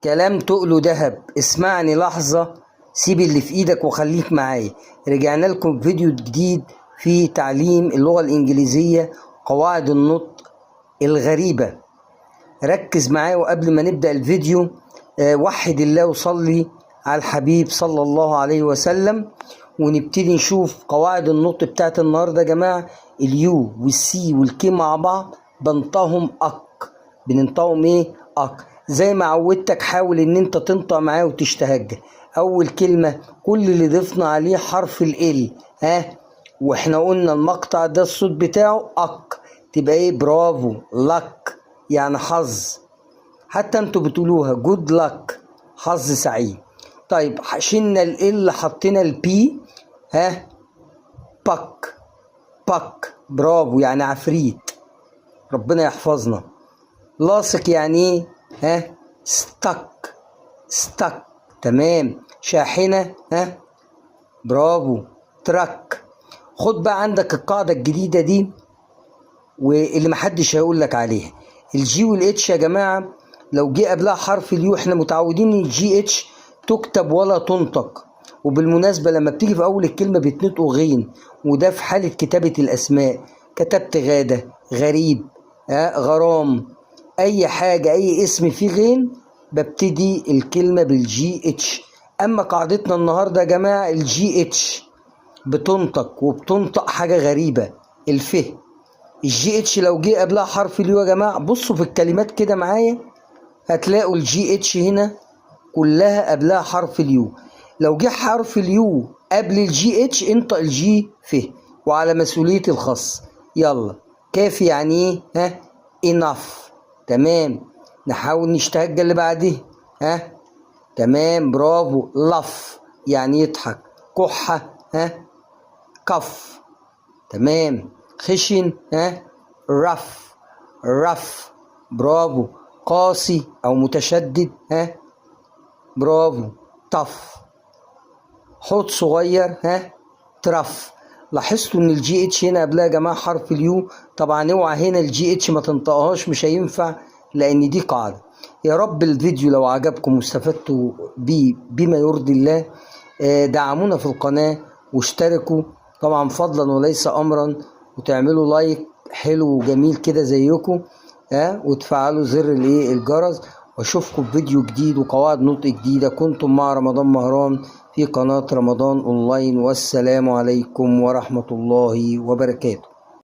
كلام تقله دهب. اسمعني لحظة، سيب اللي في ايدك وخليك معايا. رجعنا لكم فيديو جديد في تعليم اللغة الإنجليزية، قواعد النطق الغريبة. ركز معايا، وقبل ما نبدأ الفيديو وحد الله وصلي على الحبيب صلى الله عليه وسلم، ونبتدي نشوف قواعد النطق بتاعت النهاردة. يا جماعة اليو والسي والكي مع بعض بنطقهم بننطقهم اك. زي ما عودتك حاول ان انت تنطق معاه وتشتهج. اول كلمة كل اللي ضفنا عليه حرف ال واحنا قلنا المقطع ده الصوت بتاعه تبقى برافو. لك يعني حظ، حتى انتوا بتقولوها جود لك، حظ سعيد. طيب شلنا ال حطينا البي باك برافو يعني عفريت، ربنا يحفظنا. لاصق يعني ايه ستك تمام. شاحنة برافو تراك. خد بقى عندك القاعدة الجديدة دي واللي محدش هيقول لك عليها. الجي والاتش يا جماعة لو جه قبلها حرف اليو، احنا متعودين ان الجي اتش تكتب ولا تنطق. وبالمناسبة لما بتيجي في اول الكلمة بتنطقوا غين، وده في حالة كتابة الاسماء. كتبت غادة، غريب، غرام، اي حاجة اي اسم فيه غين ببتدي الكلمة بالجي اتش. اما قاعدتنا النهاردة يا جماعة الجي اتش بتنطق، وبتنطق حاجة غريبة، الف. الجي اتش لو جه قبلها حرف اليو يا جماعة، بصوا في الكلمات كده معايا هتلاقوا الجي اتش هنا كلها قبلها حرف اليو. لو جه حرف اليو قبل الجي اتش انطق الجي ف، وعلى مسؤوليتي الخاص. يلا كافي يعني ايه enough تمام. نحاول نشتهج اللي بعديه تمام برافو. لف يعني يضحك. كحة كف تمام. خشن رف برافو. قاسي او متشدد برافو طف. حوض صغير ترف. لاحظتوا ان الجي اتش هنا قبلها يا جماعه حرف اليو. طبعا اوعى هنا الجي اتش ما تنطقهاش، مش هينفع لان دي قاعده. يا رب الفيديو لو عجبكم واستفدتوا بيه بما يرضي الله دعمونا في القناه واشتركوا طبعا فضلا وليس امرا، وتعملوا لايك حلو وجميل كده زيكم وتفعلوا زر الجرس. واشوفكم في فيديو جديد وقواعد نطق جديده. كنتم مع رمضان مهران في قناه رمضان اونلاين، والسلام عليكم ورحمه الله وبركاته.